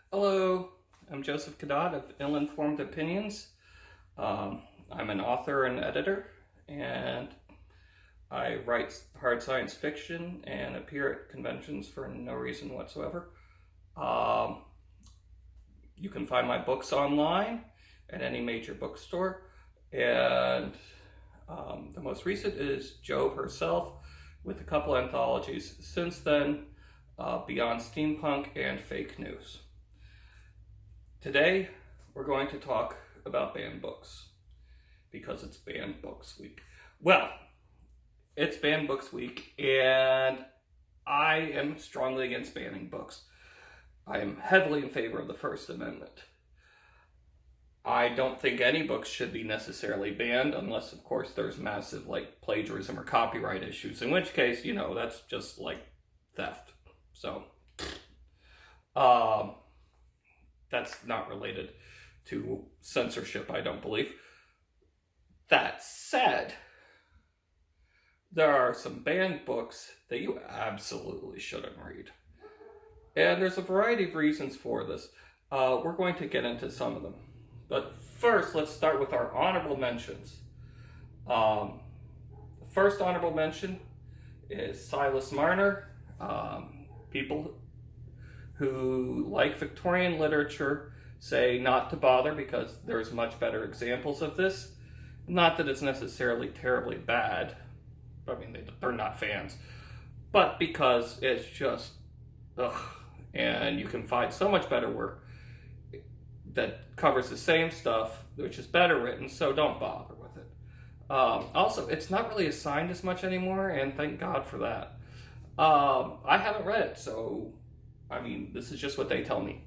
Hello, I'm Joseph Cadot of Ill-Informed Opinions. I'm an author and editor, and I write hard science fiction and appear at conventions for no reason whatsoever. Um, you can find my books online at any major bookstore, and the most recent is Job herself, with a couple anthologies since then, Beyond Steampunk and Fake News. Today, we're going to talk about banned books, because it's Banned Books Week. Well, it's Banned Books Week, and I am strongly against banning books. I am heavily in favor of the First Amendment. I don't think any books should be necessarily banned, unless, of course, there's massive, plagiarism or copyright issues, in which case, that's just, theft. So, that's not related to censorship, I don't believe. That said, there are some banned books that you absolutely shouldn't read. And there's a variety of reasons for this. We're going to get into some of them. But first, let's start with our honorable mentions. The first honorable mention is Silas Marner. People who like Victorian literature say not to bother because there's much better examples of this. Not that it's necessarily terribly bad. I mean, they're not fans. But because it's just, ugh. And you can find so much better work that covers the same stuff, which is better written, so don't bother with it. Also, it's not really assigned as much anymore, and thank God for that. I haven't read it, so this is just what they tell me.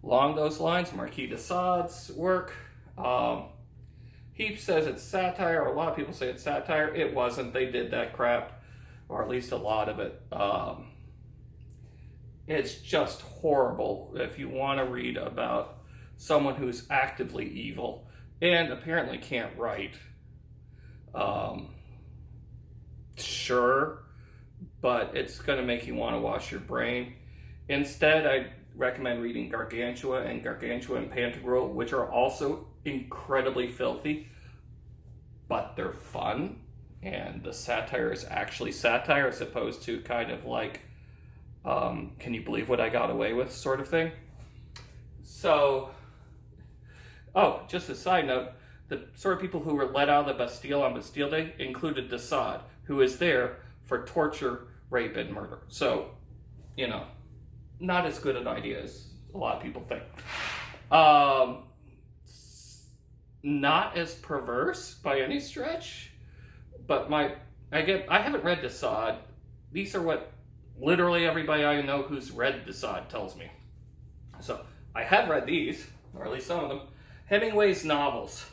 Along those lines, Marquis de Sade's work, he says it's satire, or a lot of people say it's satire. It wasn't. They did that crap, or at least a lot of it. It's just horrible if you want to read about someone who's actively evil and apparently can't write. Sure, but it's going to make you want to wash your brain. Instead, I recommend reading Gargantua and Pantagruel, which are also incredibly filthy, but they're fun, and the satire is actually satire as opposed to kind of like, can you believe what I got away with sort of thing. So, just a side note, the sort of people who were let out of the Bastille on Bastille Day included de Sade, who is there for torture, rape, and murder. So, not as good an idea as a lot of people think. Not as perverse by any stretch, but I haven't read de Sade. These are what literally everybody I know who's read de Sade tells me. So I have read these, or at least some of them. Hemingway's novels.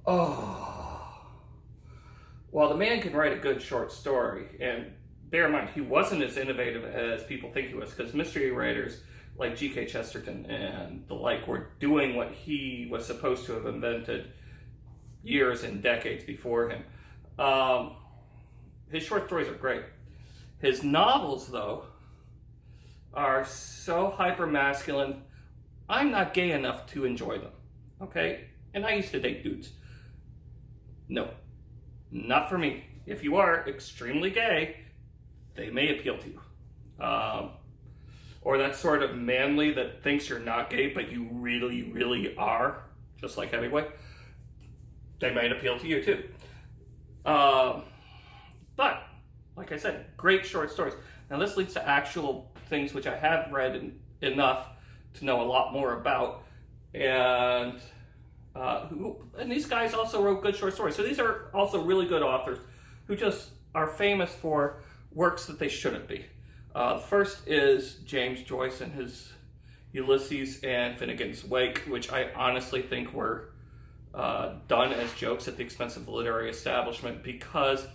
Oh, well, the man can write a good short story, and bear in mind, he wasn't as innovative as people think he was, because mystery writers like G.K. Chesterton and the like were doing what he was supposed to have invented years and decades before him. His short stories are great. His novels, though, are so hyper-masculine, I'm not gay enough to enjoy them, okay? And I used to date dudes. No, not for me. If you are extremely gay, they may appeal to you. Or that sort of manly that thinks you're not gay, but you really, really are, just like Hemingway, they might appeal to you too. But, like I said, great short stories. Now this leads to actual things which I have read enough to know a lot more about. And these guys also wrote good short stories. So these are also really good authors who just are famous for works that they shouldn't be. The first is James Joyce and his Ulysses and Finnegan's Wake, which I honestly think were done as jokes at the expense of the literary establishment, because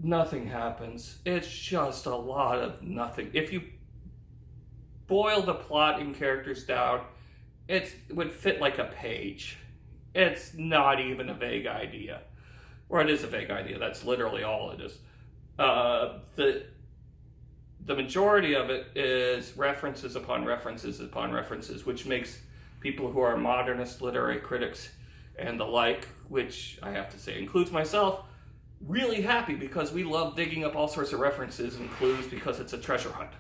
nothing happens. It's just a lot of nothing. If you boil the plot and characters down, it would fit like a page. It's not even a vague idea. Or it is a vague idea. That's literally all it is. The the majority of it is references upon references upon references, which makes people who are modernist literary critics and the like, which I have to say includes myself, really happy, because we love digging up all sorts of references and clues because it's a treasure hunt.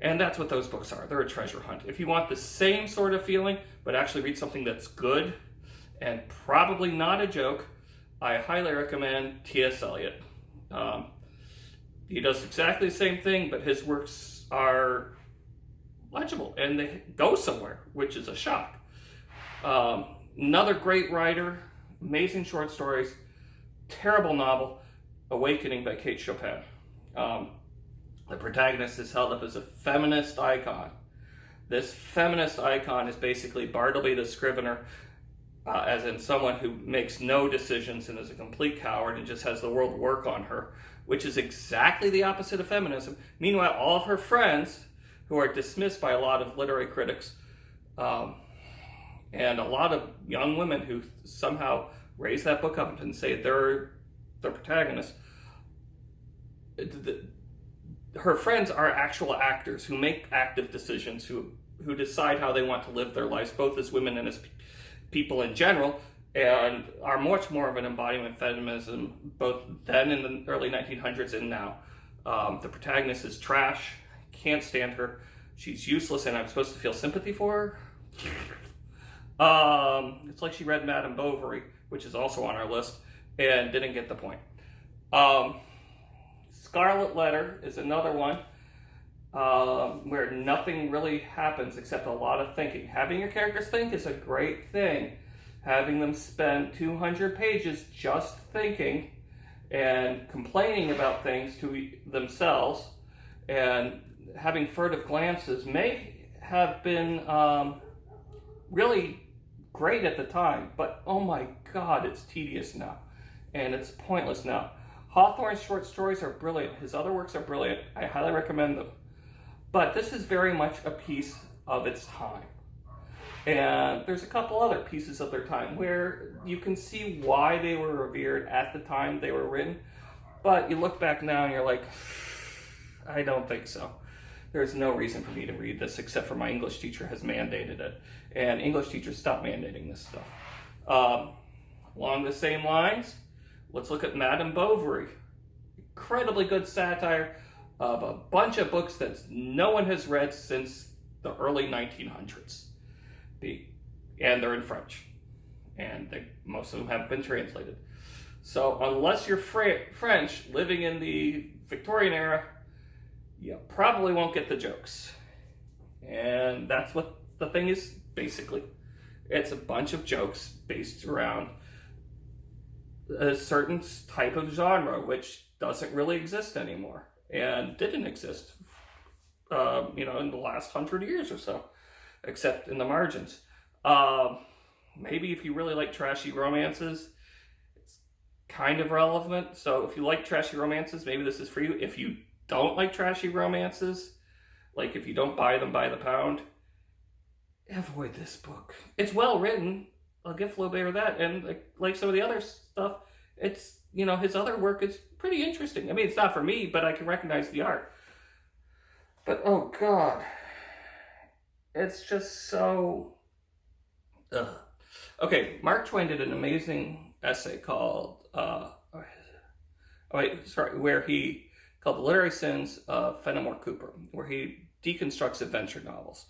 And that's what those books are. They're a treasure hunt. If you want the same sort of feeling, but actually read something that's good and probably not a joke, I highly recommend T.S. Eliot. He does exactly the same thing, but his works are legible and they go somewhere, which is a shock. Another great writer, amazing short stories, terrible novel, Awakening by Kate Chopin. The protagonist is held up as a feminist icon. This feminist icon is basically Bartleby the Scrivener, as in someone who makes no decisions and is a complete coward and just has the world work on her, which is exactly the opposite of feminism. Meanwhile, all of her friends, who are dismissed by a lot of literary critics, and a lot of young women who somehow raise that book up and say they're the protagonist, her friends are actual actors who make active decisions, who decide how they want to live their lives, both as women and as people in general, and are much more of an embodiment of feminism, both then in the early 1900s and now. The protagonist is trash, can't stand her, she's useless, and I'm supposed to feel sympathy for her. It's like she read Madame Bovary, which is also on our list, and didn't get the point. Scarlet Letter is another one where nothing really happens except a lot of thinking. Having your characters think is a great thing. Having them spend 200 pages just thinking and complaining about things to themselves and having furtive glances may have been really great at the time, but oh my God, it's tedious now and it's pointless now. Hawthorne's short stories are brilliant. His other works are brilliant. I highly recommend them. But this is very much a piece of its time. And there's a couple other pieces of their time where you can see why they were revered at the time they were written. But you look back now and you're like, I don't think so. There's no reason for me to read this except for my English teacher has mandated it. And English teachers stopped mandating this stuff. Along the same lines, let's look at Madame Bovary. Incredibly good satire of a bunch of books that no one has read since the early 1900s. And they're in French. And most of them haven't been translated. So unless you're French living in the Victorian era, you probably won't get the jokes. And that's what the thing is, basically. It's a bunch of jokes based around a certain type of genre, which doesn't really exist anymore and didn't exist, in the last 100 years or so, except in the margins. Maybe if you really like trashy romances, it's kind of relevant. So if you like trashy romances, maybe this is for you. If you don't like trashy romances, like if you don't buy them by the pound, avoid this book. It's well written. I'll give Flaubert that, and like some of the other stuff, it's, his other work is pretty interesting. I mean, it's not for me, but I can recognize the art. But, oh God, it's just so, ugh. Okay, Mark Twain did an amazing essay called, where he, called The Literary Sins of Fenimore Cooper, where he deconstructs adventure novels.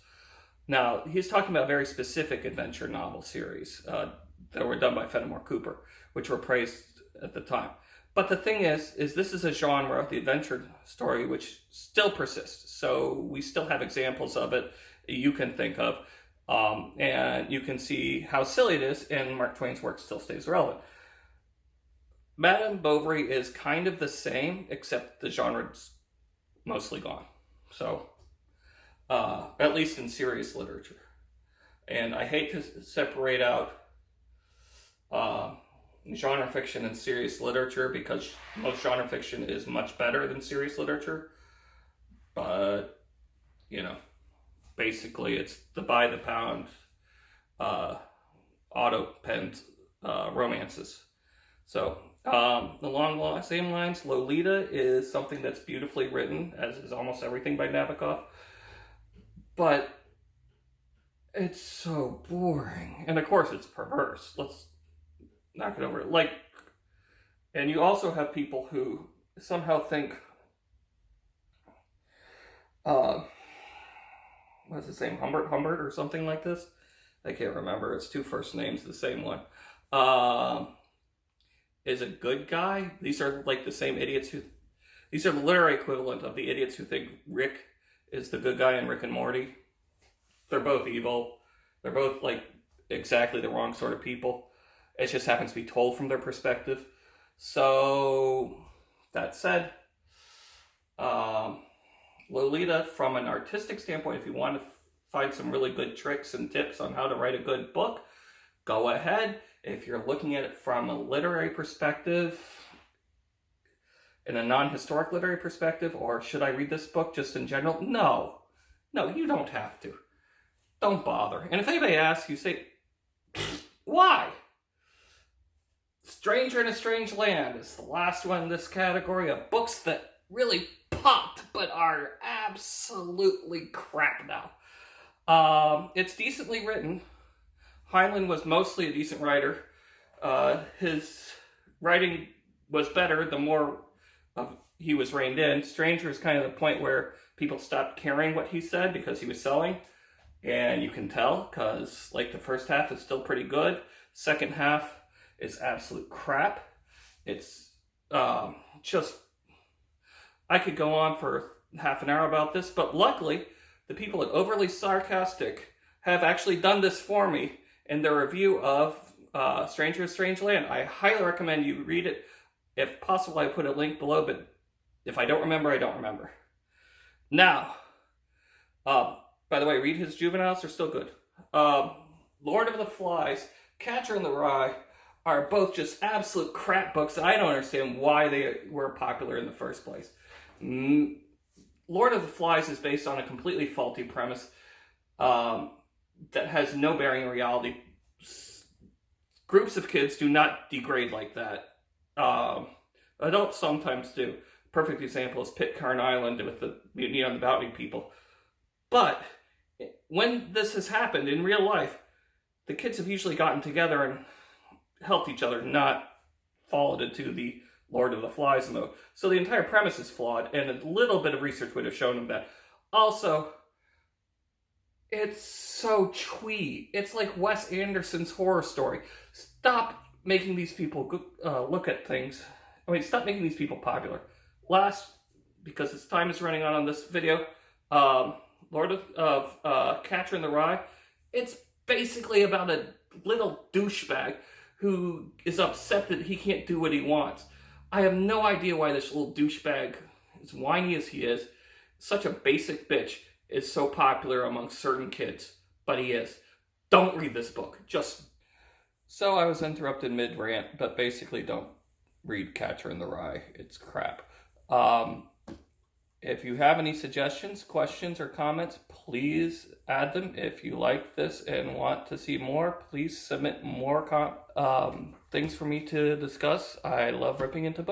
Now, he's talking about very specific adventure novel series that were done by Fenimore Cooper, which were praised at the time. But the thing is this is a genre, the adventure story, which still persists. So we still have examples of it you can think of, and you can see how silly it is, and Mark Twain's work still stays relevant. Madame Bovary is kind of the same, except the genre's mostly gone. So, at least in serious literature. And I hate to separate out genre fiction and serious literature, because most genre fiction is much better than serious literature. But, basically it's the by the pound auto-penned romances. So Along the same lines, Lolita is something that's beautifully written, as is almost everything by Nabokov. But it's so boring. And of course it's perverse. Let's knock it over. Like, and you also have people who somehow think, what's his name? Humbert or something like this? I can't remember. It's two first names, the same one. Is a good guy. These are like the same idiots who, these are the literary equivalent of the idiots who think Rick is the good guy in Rick and Morty. They're both evil. They're both like exactly the wrong sort of people. It just happens to be told from their perspective. So, that said, Lolita, from an artistic standpoint, if you want to find some really good tricks and tips on how to write a good book, go ahead. If you're looking at it from a literary perspective, in a non-historic literary perspective, or should I read this book just in general? No, you don't have to. Don't bother. And if anybody asks, you say, why? Stranger in a Strange Land is the last one in this category of books that really popped, but are absolutely crap now. It's decently written. Heinlein was mostly a decent writer. His writing was better the more he was reined in. Stranger is kind of the point where people stopped caring what he said because he was selling. And you can tell, because like the first half is still pretty good. Second half is absolute crap. It's just, I could go on for half an hour about this, but luckily the people at Overly Sarcastic have actually done this for me in their review of Stranger in a Strange Land. I highly recommend you read it. If possible, I put a link below, but if I don't remember, I don't remember. Now, by the way, read his juveniles, they're still good. Lord of the Flies, Catcher in the Rye are both just absolute crap books. I don't understand why they were popular in the first place. Lord of the Flies is based on a completely faulty premise that has no bearing in reality. Groups of kids do not degrade like that. Adults sometimes do. Perfect example is Pitcairn Island with the Mutiny on the Bounty people. But when this has happened in real life, the kids have usually gotten together and helped each other, not followed into the Lord of the Flies mode. So the entire premise is flawed, and a little bit of research would have shown them that. Also, it's so twee. It's like Wes Anderson's horror story. Stop making these people look at things. I mean, stop making these people popular. Last, because its time is running on this video, Lord of Catcher in the Rye, it's basically about a little douchebag who is upset that he can't do what he wants. I have no idea why this little douchebag, as whiny as he is, such a basic bitch, is so popular among certain kids. But he is. Don't read this book. Just... So I was interrupted mid-rant, but basically don't read Catcher in the Rye. It's crap. If you have any suggestions, questions, or comments, please add them. If you like this and want to see more, please submit more things for me to discuss. I love ripping into books.